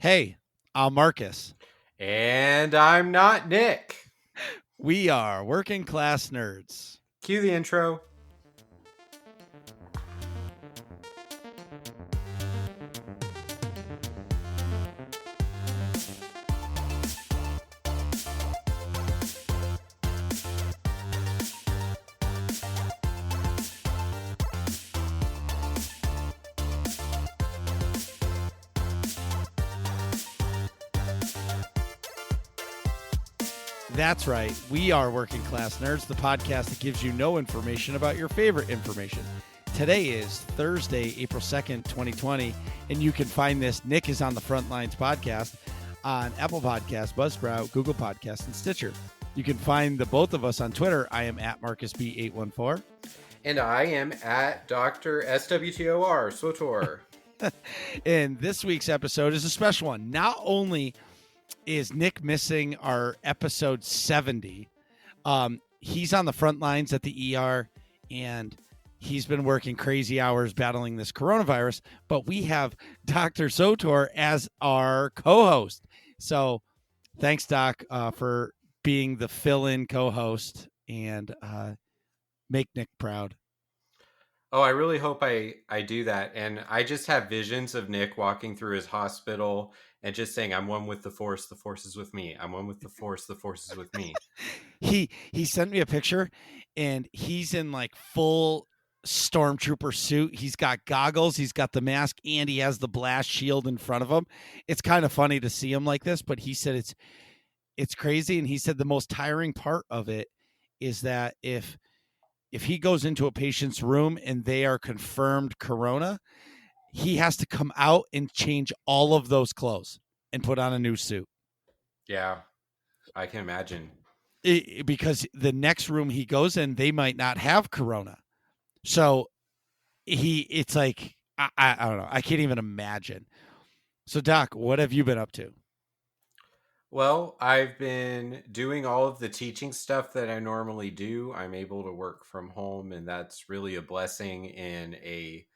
Hey, I'm Marcus. And I'm not Nick. We are working class nerds. Cue the intro. That's right. We are Working Class Nerds, the podcast that gives you no information about your favorite information. Today is Thursday, April 2nd, 2020, and you can find this Nick is on the Front Lines podcast on Apple Podcasts, Buzzsprout, Google Podcasts, and Stitcher. You can find the both of us on Twitter. I am at MarcusB814. And I am at Dr. SWTOR, SWTOR. And this week's episode is a special one. Not only is Nick missing our episode 70, he's on the front lines at the ER, and he's been working crazy hours battling this coronavirus, but we have Dr. SWTOR as our co-host. So thanks, Doc, for being the fill-in co-host and make Nick proud. Oh, I really hope I do that. And I just have visions of Nick walking through his hospital and just saying, I'm one with the force is with me. I'm one with the force is with me. He sent me a picture, and he's in like full stormtrooper suit. He's got goggles, he's got the mask, and he has the blast shield in front of him. It's kind of funny to see him like this, but he said it's crazy, and he said the most tiring part of it is that if he goes into a patient's room and they are confirmed corona, he has to come out and change all of those clothes and put on a new suit. Yeah, I can imagine. Because the next room he goes in, they might not have corona. So it's like, I don't know. I can't even imagine. So, Doc, what have you been up to? Well, I've been doing all of the teaching stuff that I normally do. I'm able to work from home, and that's really a blessing in a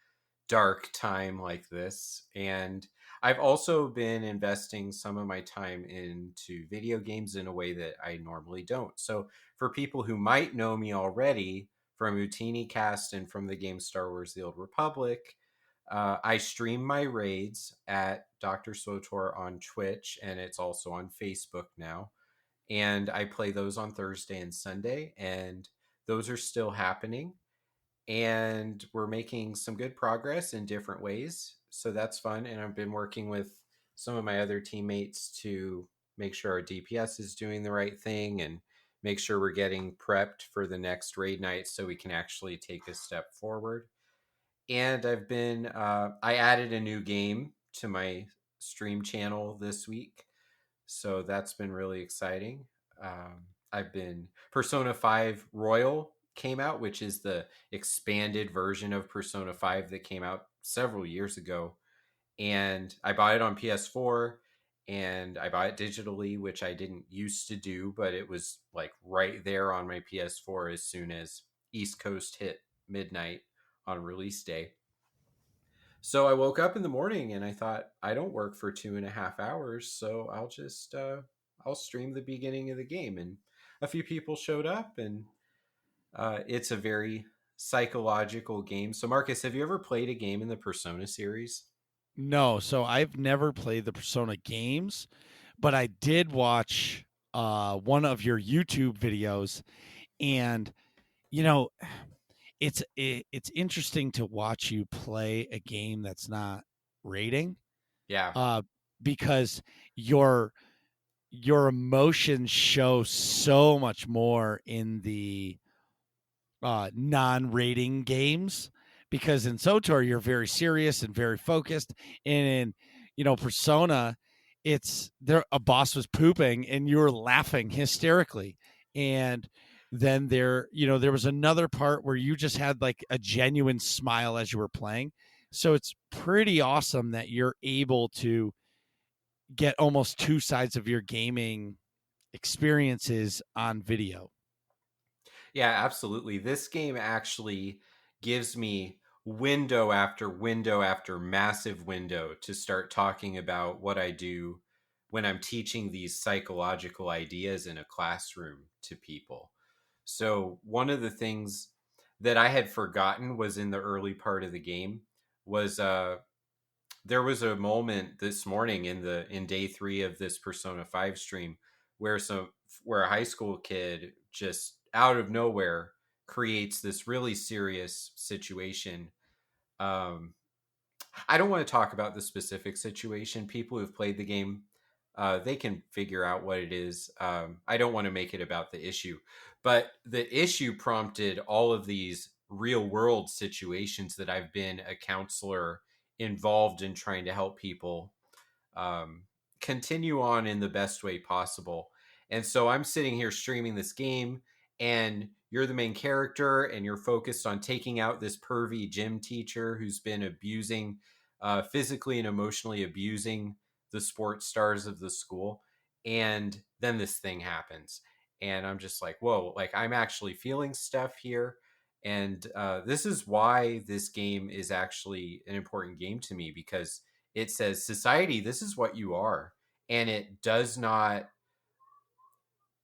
dark time like this. And I've also been investing some of my time into video games in a way that I normally don't. So, for people who might know me already from Utini Cast and from the game Star Wars The Old Republic, I stream my raids at Dr. SWTOR on Twitch, and it's also on Facebook now. And I play those on Thursday and Sunday, and those are still happening. And we're making some good progress in different ways. So that's fun. And I've been working with some of my other teammates to make sure our DPS is doing the right thing and make sure we're getting prepped for the next raid night so we can actually take a step forward. And I added a new game to my stream channel this week. So that's been really exciting. I've been Persona 5 Royal came out, which is the expanded version of Persona 5 that came out several years ago. And I bought it on PS4 and I bought it digitally, which I didn't used to do, but it was like right there on my PS4 as soon as East Coast hit midnight on release day. So I woke up in the morning and I thought, I don't work for 2.5 hours, so I'll stream the beginning of the game. And a few people showed up, and it's a very psychological game. So Marcus, have you ever played a game in the Persona series? No, so I've never played the Persona games, but I did watch one of your YouTube videos, and you know, it's interesting to watch you play a game that's not rating, Yeah. uh, because your emotions show so much more in the non-rating games, because in SWTOR you're very serious and very focused, and in Persona, it's there a boss was pooping and you were laughing hysterically, and then there was another part where you just had like a genuine smile as you were playing. So it's pretty awesome that you're able to get almost two sides of your gaming experiences on video. Yeah, absolutely. This game actually gives me window after window after massive window to start talking about what I do when I'm teaching these psychological ideas in a classroom to people. So, one of the things that I had forgotten was in the early part of the game was there was a moment this morning in day 3 of this Persona 5 stream where a high school kid just out of nowhere creates this really serious situation. um I don't want to talk about the specific situation. People who've played the game, they can figure out what it is. I don't want to make it about the issue, but the issue prompted all of these real world situations that I've been a counselor involved in trying to help people um, continue on in the best way possible. And so I'm sitting here streaming this game, and you're the main character, and you're focused on taking out this pervy gym teacher who's been abusing, physically and emotionally abusing the sports stars of the school. And then this thing happens. And I'm just like, whoa, like I'm actually feeling stuff here. And this is why this game is actually an important game to me, because it says, society, this is what you are. And it does not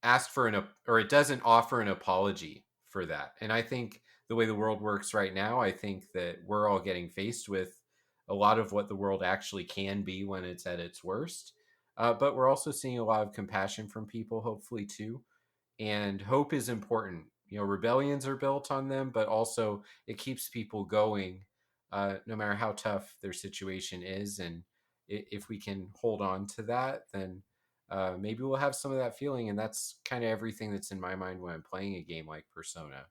ask for or it doesn't offer an apology for that. And I think the way the world works right now, I think that we're all getting faced with a lot of what the world actually can be when it's at its worst. But we're also seeing a lot of compassion from people, hopefully, too. And hope is important. You know, rebellions are built on them, but also it keeps people going, no matter how tough their situation is. And if we can hold on to that, then maybe we'll have some of that feeling. And that's kind of everything that's in my mind when I'm playing a game like Persona.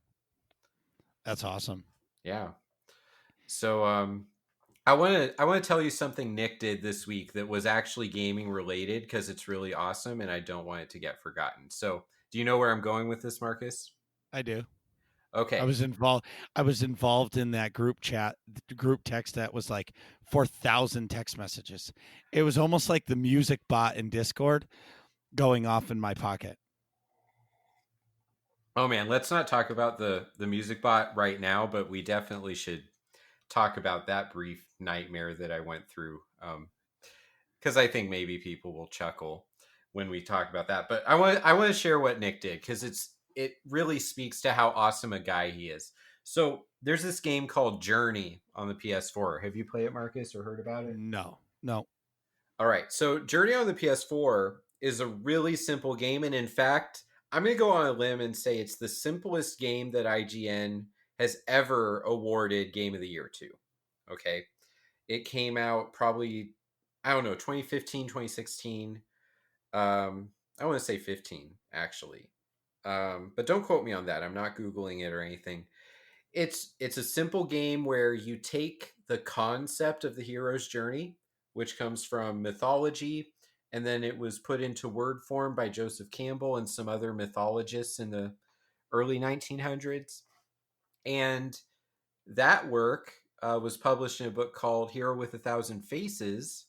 That's awesome. Yeah. So I want to tell you something Nick did this week that was actually gaming related, because it's really awesome and I don't want it to get forgotten. So, do you know where I'm going with this, Marcus? I do. I Okay. was involved. I was involved in that group chat, group text that was like 4,000 text messages. It was almost like the music bot in Discord going off in my pocket. Oh man, let's not talk about the music bot right now, but we definitely should talk about that brief nightmare that I went through. Because I think maybe people will chuckle when we talk about that. But I want to share what Nick did, because it really speaks to how awesome a guy he is. So there's this game called Journey on the PS4. Have you played it, Marcus, or heard about it? No, no. All right. So Journey on the PS4 is a really simple game. And in fact, I'm going to go on a limb and say it's the simplest game that IGN has ever awarded Game of the Year to. Okay. It came out probably, I don't know, 2015, 2016. I want to say 15, actually. But don't quote me on that. I'm not Googling it or anything. It's a simple game where you take the concept of the hero's journey, which comes from mythology, and then it was put into word form by Joseph Campbell and some other mythologists in the early 1900s. And that work was published in a book called Hero with a Thousand Faces.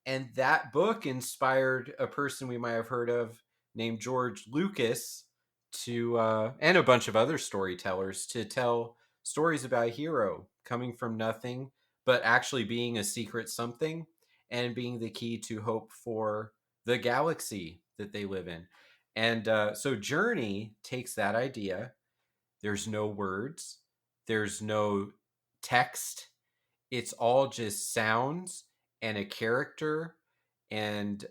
And that book inspired a person we might have heard of named George Lucas to, and a bunch of other storytellers, to tell stories about a hero coming from nothing, but actually being a secret something and being the key to hope for the galaxy that they live in. And so Journey takes that idea. There's no words, there's no text, it's all just sounds and a character, and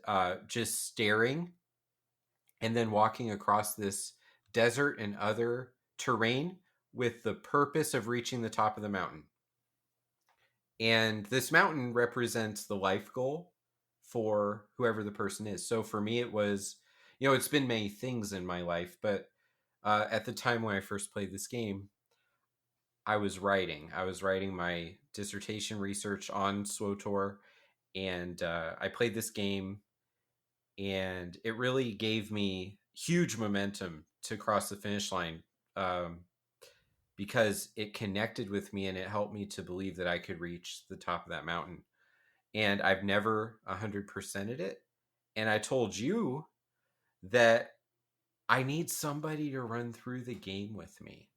just staring, and then walking across this desert and other terrain with the purpose of reaching the top of the mountain. And this mountain represents the life goal for whoever the person is. So for me, it was, it's been many things in my life, but at the time when I first played this game, I was writing. I was writing my dissertation research on SWOTOR, and I played this game, and it really gave me huge momentum to cross the finish line, um, because it connected with me and it helped me to believe that I could reach the top of that mountain. And I've never 100%ed it. And I told you that I need somebody to run through the game with me.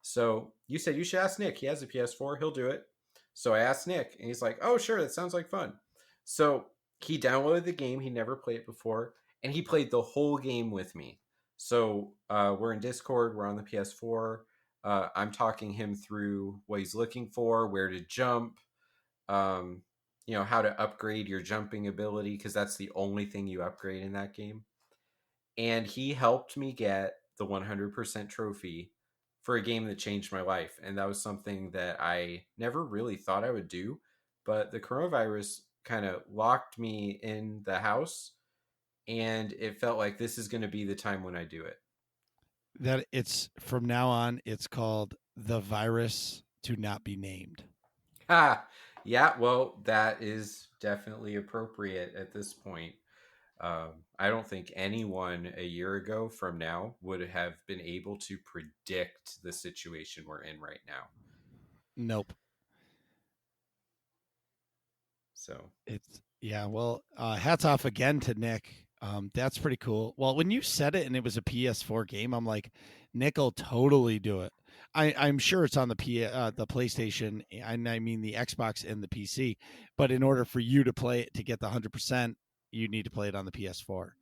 So you said you should ask Nick. He has a PS4. He'll do it. So I asked Nick, and he's like, "Oh, sure, that sounds like fun." So he downloaded the game. He never played it before, and he played the whole game with me. So we're in Discord. We're on the PS4. I'm talking him through what he's looking for, where to jump, um, how to upgrade your jumping ability because that's the only thing you upgrade in that game. And he helped me get the 100% trophy for a game that changed my life. And that was something that I never really thought I would do. But the coronavirus kind of locked me in the house, and it felt like this is going to be the time when I do it. That it's from now on, it's called the virus to not be named. Ha! Yeah, well, that is definitely appropriate at this point. I don't think anyone a year ago from now would have been able to predict the situation we're in right now. Nope. So It's yeah. Well, hats off again to Nick. That's pretty cool. Well, when you said it and it was a PS4 game, I'm like, Nick will totally do it. I'm sure it's on the the PlayStation, and I mean the Xbox and the PC. But in order for you to play it to get the 100%, you need to play it on the PS4.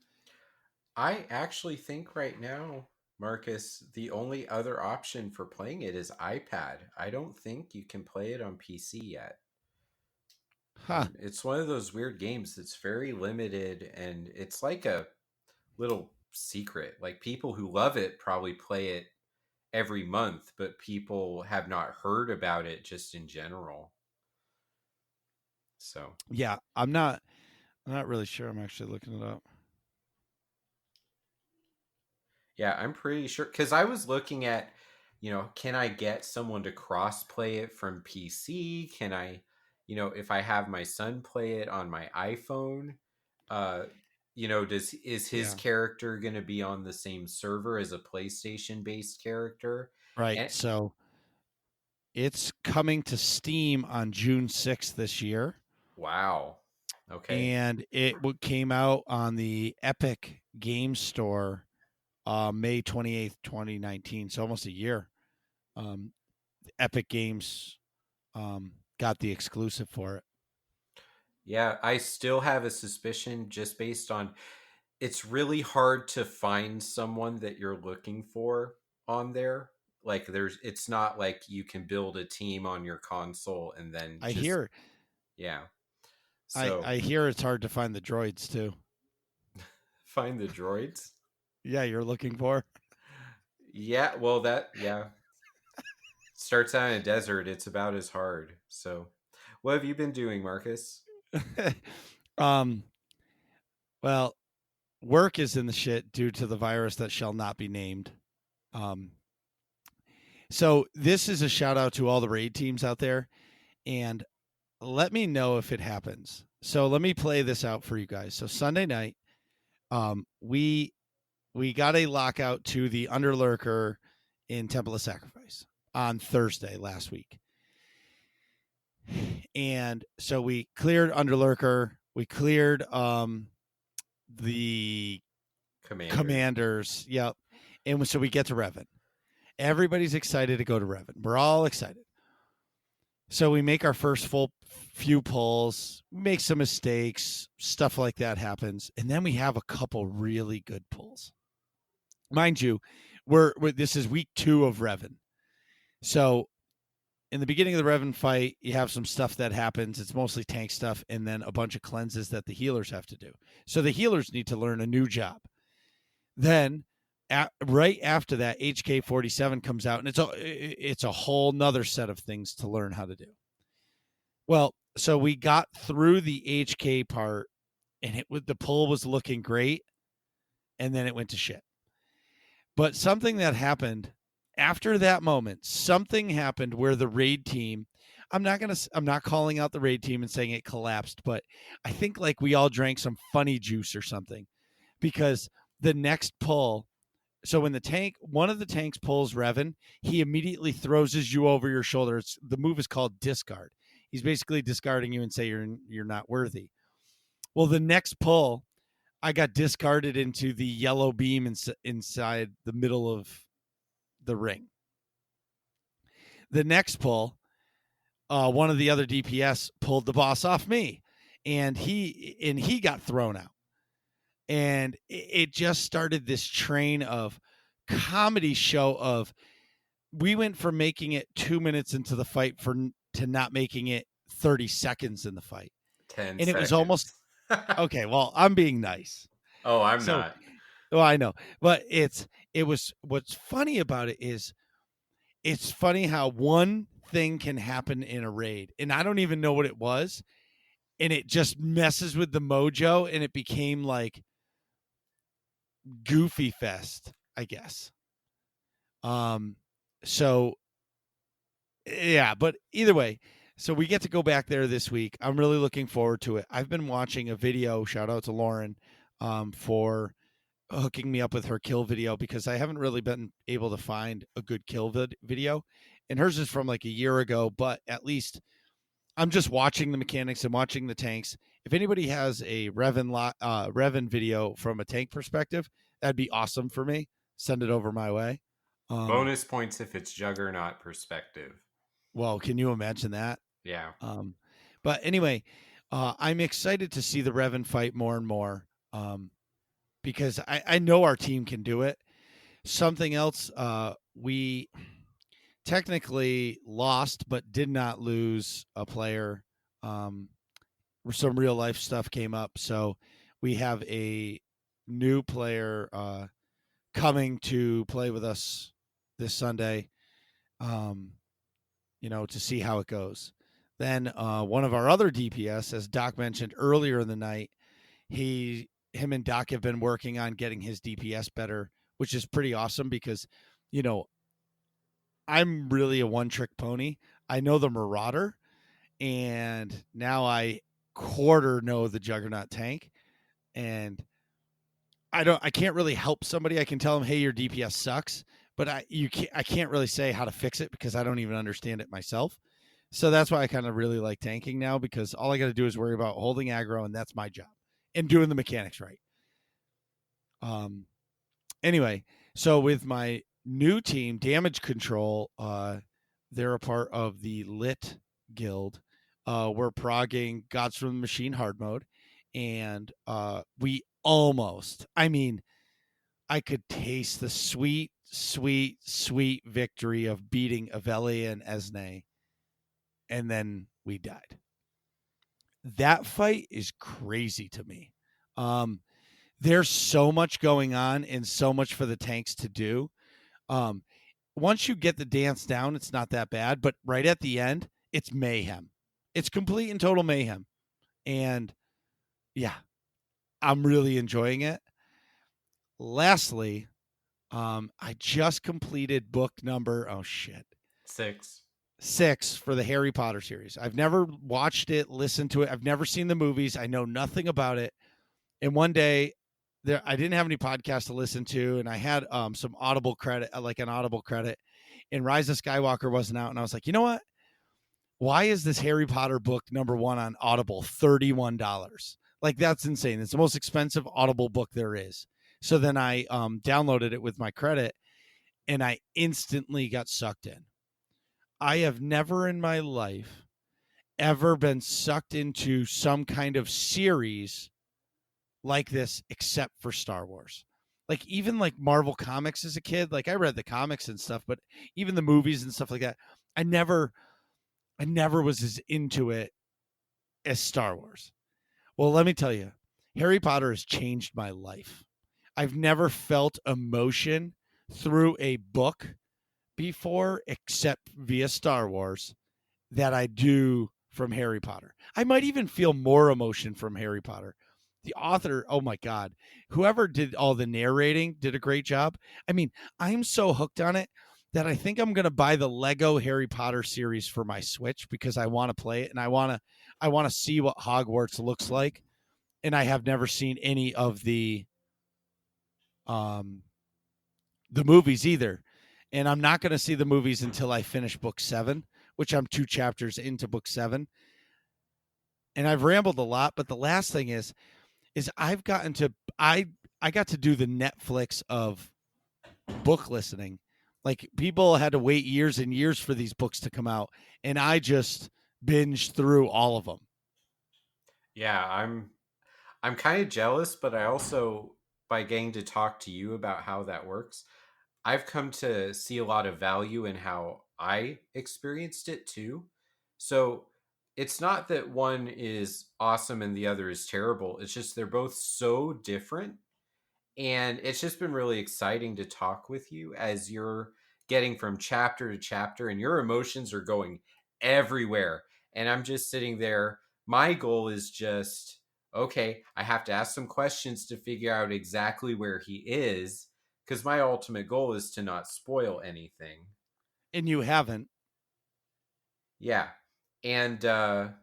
I actually think right now, Marcus, the only other option for playing it is iPad. I don't think you can play it on PC yet. Huh? It's one of those weird games that's very limited, and it's like a little secret. Like people who love it probably play it every month, but people have not heard about it just in general. So Yeah. I'm not. I'm not really sure. I'm actually looking it up. yeah, I'm pretty sure because I was looking at, can I get someone to cross play it from PC? Can I, if I have my son play it on my iPhone, uh, is his Yeah. character going to be on the same server as a PlayStation based character? Right. And So it's coming to Steam on June 6th this year. wow, okay, And it came out on the Epic Game Store May 28th, 2019. So almost a year. Um, Epic Games got the exclusive for it. yeah, I still have a suspicion just based on it's really hard to find someone that you're looking for on there. Like it's not like you can build a team on your console and then I just hear yeah. I, So I hear it's hard to find the droids too. find the droids. Yeah, you're looking for. Yeah, well that yeah. Starts out in a desert, it's about as hard. So what have you been doing, Marcus? um well, work is in the shit due to the virus that shall not be named. Um so this is a shout out to all the raid teams out there, and let me know if it happens. So let me play this out for you guys. So Sunday night, we got a lockout to the Underlurker in Temple of Sacrifice on Thursday last week, and so we cleared Underlurker. We cleared the commanders. Yep, and so we get to Revan. Everybody's excited to go to Revan. We're all excited. So we make our first full few pulls, make some mistakes, stuff like that happens, and then we have a couple really good pulls. Mind you, we're this is week 2 of Revan. So in the beginning of the Revan fight, you have some stuff that happens. It's mostly tank stuff, and then a bunch of cleanses that the healers have to do. So the healers need to learn a new job. Then right after that, HK-47 comes out, and it's a whole nother set of things to learn how to do. Well, so we got through the HK part, and the pull was looking great, and then it went to shit. But something that happened after that moment, something happened where the raid team, I'm not calling out the raid team and saying it collapsed, but I think like we all drank some funny juice or something, because the next pull, so when one of the tanks pulls Revan, he immediately throws you over your shoulder. The move is called discard. He's basically discarding you and say you're not worthy. Well, the next pull, I got discarded into the yellow beam inside the middle of the ring. The next pull, one of the other DPS pulled the boss off me, and he got thrown out. And it just started this train of comedy show of we went from making it 2 minutes into the fight to not making it 30 seconds in the fight. 10 And it was seconds. almost okay. Well, I'm being nice. Oh, I'm So, not. well, I know, but it was what's funny about it is it's funny how one thing can happen in a raid, and I don't even know what it was, and it just messes with the mojo, and it became like Goofy Fest, I guess. So yeah, but either way, so we get to go back there this week. I'm really looking forward to it. I've been watching a video, shout out to Lauren, for hooking me up with her kill video because I haven't really been able to find a good kill video. And hers is from like a year ago, but at least I'm just watching the mechanics and watching the tanks. If anybody has a Revan video from a tank perspective, that'd be awesome for me. Send it over my way. Bonus points if it's Juggernaut perspective. Well, can you imagine that? Yeah. But anyway, I'm excited to see the Revan fight more and more because I know our team can do it. Something else, we technically lost but did not lose a player. Some real life stuff came up, so we have a new player coming to play with us this Sunday. To see how it goes. Then one of our other DPS, as Doc mentioned earlier in the night, him and Doc have been working on getting his DPS better, which is pretty awesome because, I'm really a one-trick pony. I know the Marauder, and now I quarter know the Juggernaut tank, and I can't really help somebody. I can tell them, hey, your DPS sucks, but I can't really say how to fix it because I don't even understand it myself. So that's why I kind of really like tanking now because all I got to do is worry about holding aggro, and that's my job, and doing the mechanics right. Anyway, so with my new team, Damage Control, they're a part of the Lit Guild. We're progging Gods from the Machine hard mode, and we almost, I could taste the sweet, sweet, sweet victory of beating Avelia and Esne, and then we died. That fight is crazy to me. There's so much going on and so much for the tanks to do. Once you get the dance down, it's not that bad, but right at the end, it's mayhem. It's complete and total mayhem. And yeah, I'm really enjoying it. Lastly, I just completed book number 6 for the Harry Potter series. I've never watched it, listened to it. I've never seen the movies. I know nothing about it. And one day I didn't have any podcasts to listen to, and I had some Audible credit, like an Audible credit, and Rise of Skywalker wasn't out. And I was like, you know what? Why is this Harry Potter book number 1 on Audible $31? Like, that's insane. It's the most expensive Audible book there is. So then I downloaded it with my credit, and I instantly got sucked in. I have never in my life ever been sucked into some kind of series like this except for Star Wars. Like, even like Marvel Comics as a kid, like I read the comics and stuff, but even the movies and stuff like that, I never was as into it as Star Wars. Well, let me tell you, Harry Potter has changed my life. I've never felt emotion through a book before except via Star Wars that I do from Harry Potter. I might even feel more emotion from Harry Potter. The author, oh my God, whoever did all the narrating did a great job. I'm so hooked on it that I think I'm going to buy the Lego Harry Potter series for my Switch because I want to play it and I want to see what Hogwarts looks like. And I have never seen any of the movies either. And I'm not going to see the movies until I finish book 7, which I'm 2 chapters into book 7. And I've rambled a lot, but the last thing is I've gotten to I got to do the Netflix of book listening. Like people had to wait years and years for these books to come out, and I just binged through all of them. Yeah, I'm kind of jealous, but I also, by getting to talk to you about how that works, I've come to see a lot of value in how I experienced it too. So it's not that one is awesome and the other is terrible. It's just they're both so different. And it's just been really exciting to talk with you as you're getting from chapter to chapter and your emotions are going everywhere. And I'm just sitting there. My goal is just, okay, I have to ask some questions to figure out exactly where he is because my ultimate goal is to not spoil anything. And you haven't. Yeah. And and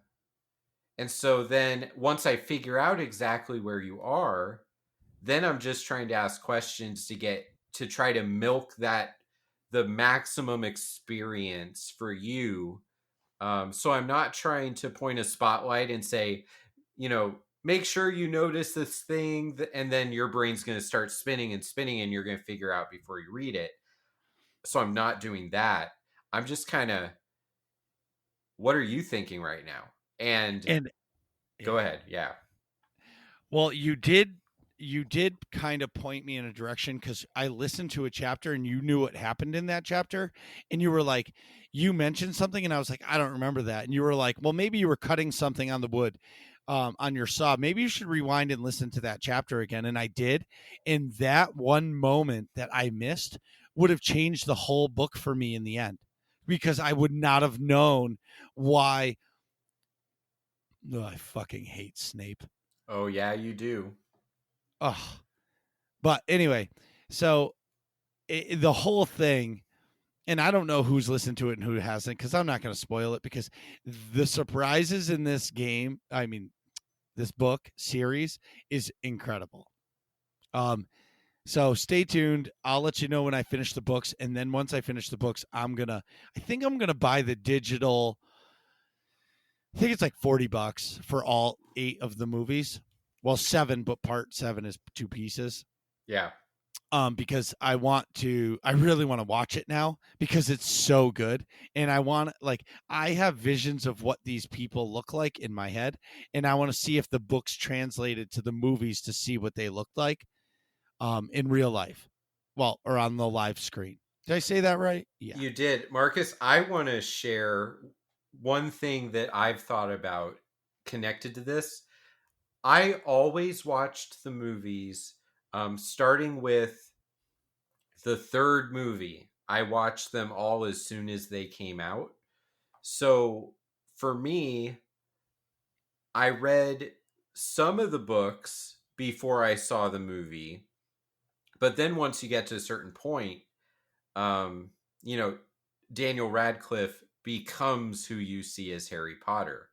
so then once I figure out exactly where you are, then I'm just trying to ask questions to get to try to milk that the maximum experience for you. So I'm not trying to point a spotlight and say, make sure you notice this thing, and then your brain's going to start spinning and spinning, and you're going to figure out before you read it. So I'm not doing that. I'm just kind of, what are you thinking right now? And And go yeah. ahead. Yeah. Well, you did kind of point me in a direction because I listened to a chapter and you knew what happened in that chapter, and you were like, you mentioned something, and I was like, I don't remember that, and you were like, well, maybe you were cutting something on the wood, on your saw. Maybe you should rewind and listen to that chapter again, and I did, and that one moment that I missed would have changed the whole book for me in the end, because I would not have known why. Oh, I fucking hate Snape. Oh, yeah, you do. Oh, but anyway, so the whole thing, and I don't know who's listened to it and who hasn't, because I'm not going to spoil it, because the surprises in this game, I mean, this book series is incredible. Um, so stay tuned. I'll let you know when I finish the books, and then once I finish the books, I think I'm gonna buy the digital. I think it's like $40 for all 8 of the movies. Well, 7, but part 7 is 2 pieces. Yeah. Because I really want to watch it now because it's so good. And I have visions of what these people look like in my head. And I want to see if the books translated to the movies to see what they looked like, in real life. Well, or on the live screen. Did I say that right? Yeah. You did. Marcus, I want to share one thing that I've thought about connected to this. I always watched the movies, starting with the third movie. I watched them all as soon as they came out. So for me, I read some of the books before I saw the movie. But then once you get to a certain point, um, you know, Daniel Radcliffe becomes who you see as Harry Potter.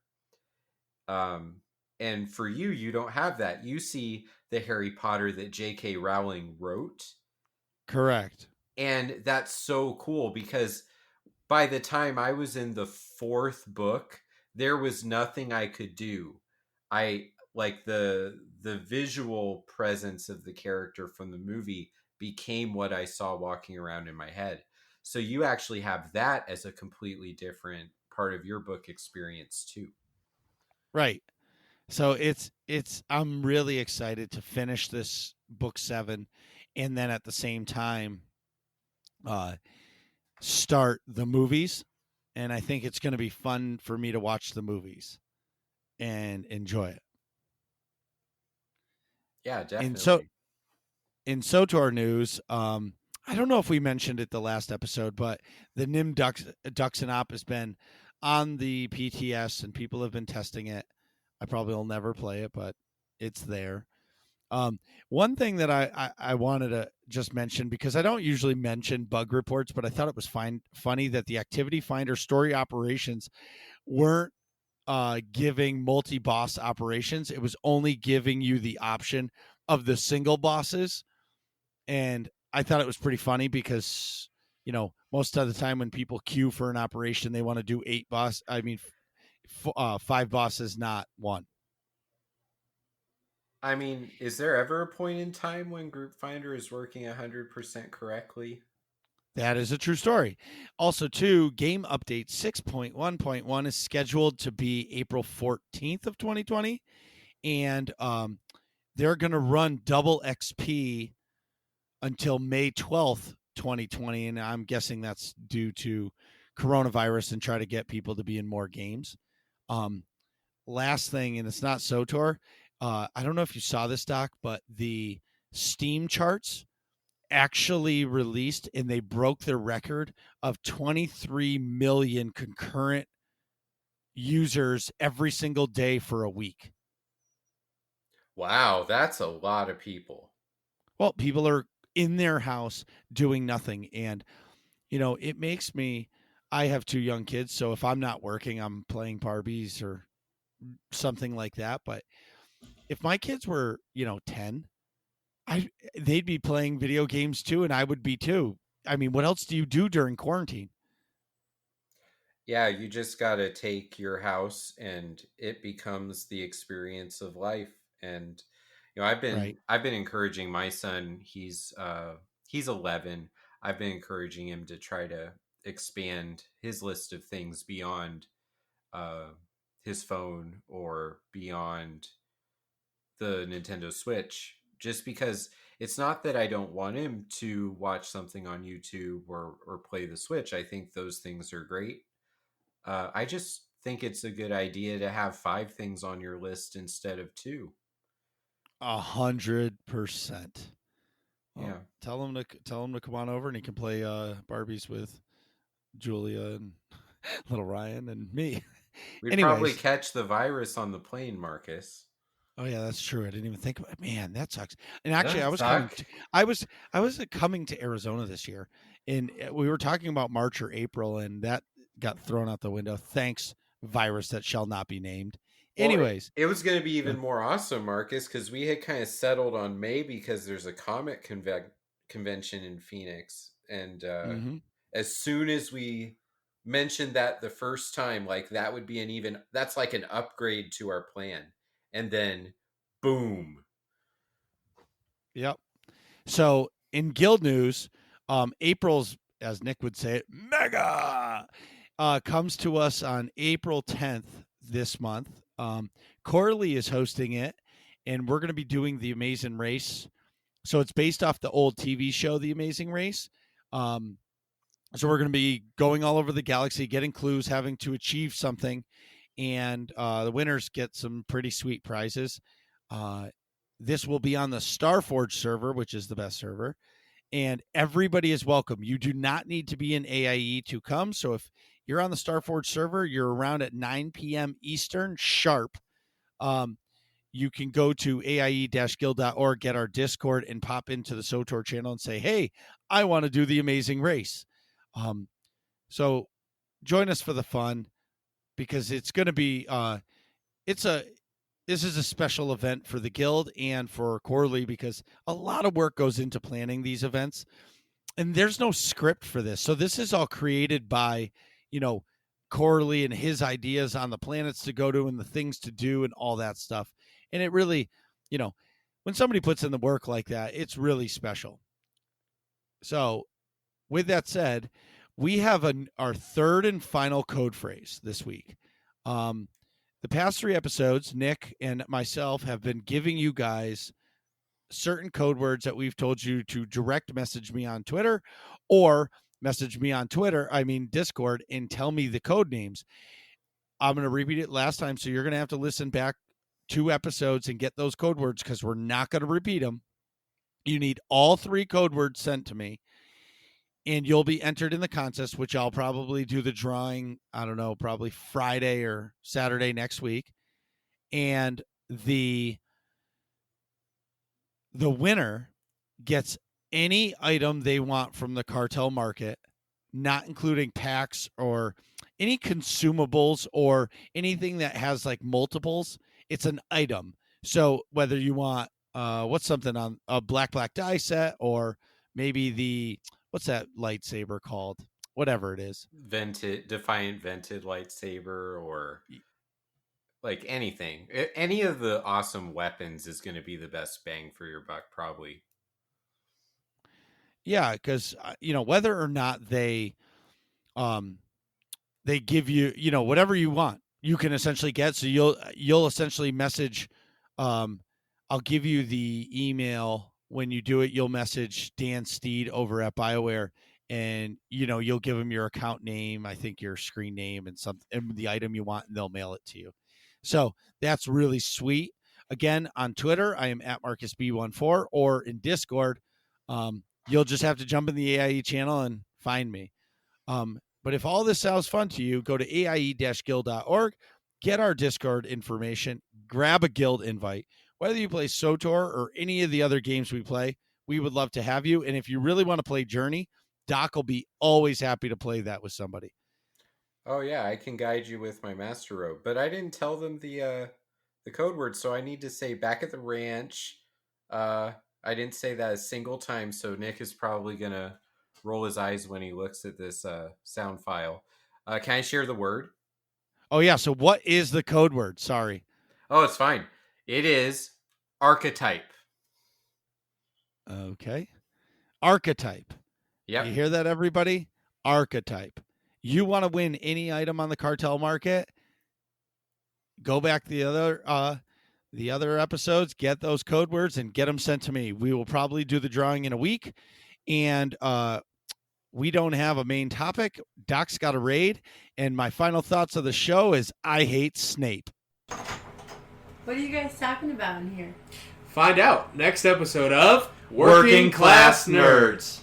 Um, and for you, you don't have that. You see the Harry Potter that J.K. Rowling wrote. Correct. And that's so cool because by the time I was in the fourth book, there was nothing I could do. I like the visual presence of the character from the movie became what I saw walking around in my head. So you actually have that as a completely different part of your book experience too. Right. So it's I'm really excited to finish this book 7, and then at the same time, uh start the movies, and I think it's going to be fun for me to watch the movies and enjoy it. Yeah, And so, definitely. to our news, I don't know if we mentioned it the last episode, but the Nim Duxin has been on the PTS and people have been testing it. I probably will never play it, but it's there. One thing that I wanted to just mention, because I don't usually mention bug reports, but I thought it was funny that the Activity Finder story operations weren't giving multi boss operations. It was only giving you the option of the single bosses. And I thought it was pretty funny because, most of the time when people queue for an operation, they want to do 8 boss. I mean, 5 bosses, not 1. I mean, is there ever a point in time when Group Finder is working 100% correctly? That is a true story. Also, too, game update 6.1.1 is scheduled to be April 14th of 2020, and they're going to run double XP until May 12th, 2020, and I'm guessing that's due to coronavirus and try to get people to be in more games. Um, Last thing, and it's not SOTOR. I don't know if you saw this, Doc, but the Steam charts actually released and they broke their record of 23 million concurrent users every single day for a week. Wow, that's a lot of people. Well, people are in their house doing nothing. And, it makes me, I have two young kids. So if I'm not working, I'm playing Barbies or something like that. But if my kids were, 10, they'd be playing video games too, and I would be too. I mean, what else do you do during quarantine? Yeah, you just got to take your house and it becomes the experience of life. And I've been Right. I've been encouraging my son, he's 11. I've been encouraging him to try to expand his list of things beyond uh his phone or beyond the Nintendo Switch, just because it's not that I don't want him to watch something on YouTube or play the Switch. I think those things are great. I just think it's a good idea to have five things on your list instead of two. 100%. Well, Yeah. tell him to come on over, and he can play Barbies with Julia and little Ryan and me. We'd probably Anyways, catch the virus on the plane, Marcus. oh yeah, that's true. I didn't even think about it. Man, that sucks. And actually, That suck. I was coming to Arizona this year, and we were talking about March or April, and that got thrown out the window. Thanks, virus that shall not be named. Well, Anyways, it was going to be uh, even more awesome, Marcus, because we had kind of settled on May because there's a convention in Phoenix, and mm-hmm. as soon as we mentioned that the first time, like that would be that's like an upgrade to our plan, and then boom. Yep. So in guild news, April's, as Nick would say it, mega comes to us on April 10th this month. Corley is hosting it, and we're going to be doing the Amazing Race. So it's based off the old TV show, The Amazing Race. Um, so we're going to be going all over the galaxy, getting clues, having to achieve something, and the winners get some pretty sweet prizes. Uh, this will be on the Starforge server, which is the best server, and everybody is welcome. You do not need to be an AIE to come. So if you're on the Starforge server, you're around at 9 p.m. Eastern sharp. Um, you can go to aie-guild.org, get our Discord, and pop into the SOTOR channel and say, hey, I want to do the Amazing Race. So join us for the fun, because it's going to be it's a this is a special event for the guild and for Corley, because a lot of work goes into planning these events, and there's no script for this. So this is all created by, you know, Corley and his ideas on the planets to go to and the things to do and all that stuff. And it really, you know, when somebody puts in the work like that, it's really special. So with that said, we have our third and final code phrase this week. The past three episodes, Nick and myself have been giving you guys certain code words that we've told you to direct message me on Twitter, or message me on Twitter, I mean Discord, and tell me the code names. I'm going to repeat it last time, so you're going to have to listen back 2 episodes and get those code words, because we're not going to repeat them. You need all three code words sent to me, and you'll be entered in the contest, which I'll probably do the drawing, I don't know, probably Friday or Saturday next week. And the winner gets any item they want from the cartel market, not including packs or any consumables or anything that has like multiples. It's an item. So whether you want what's something on a black die set, or maybe the what's that lightsaber called? Whatever it is. Defiant vented lightsaber, or like anything. Any of the awesome weapons is going to be the best bang for your buck, probably. Yeah, because whether or not um they give you whatever you want, you can essentially get. So you'll essentially message. Um, I'll give you the email when you do it. You'll message Dan Steed over at BioWare, and you'll give them your account name, I think your screen name, and the item you want, and they'll mail it to you. So that's really sweet. Again, on Twitter, I am at MarcusB14, or in Discord, you'll just have to jump in the AIE channel and find me. But if all this sounds fun to you, go to aie-guild.org, get our Discord information, grab a guild invite. Whether you play SWTOR or any of the other games we play, we would love to have you. And if you really want to play Journey, Doc will be always happy to play that with somebody. Oh yeah, I can guide you with my master robe, but I didn't tell them the code word, so I need to say back at the ranch. Uh, I didn't say that a single time, so Nick is probably gonna roll his eyes when he looks at this sound file. Can I share the word? Oh, yeah. So what is the code word? Sorry. Oh, it's fine. It is archetype. Okay. Archetype. Yep. You hear that, everybody? Archetype. You want to win any item on the cartel market? Go back to the other episodes, get those code words, and get them sent to me. We will probably do the drawing in a week, and we don't have a main topic. Doc's got a raid, and my final thoughts of the show is I hate Snape. What are you guys talking about in here? Find out next episode of Working Class Nerds.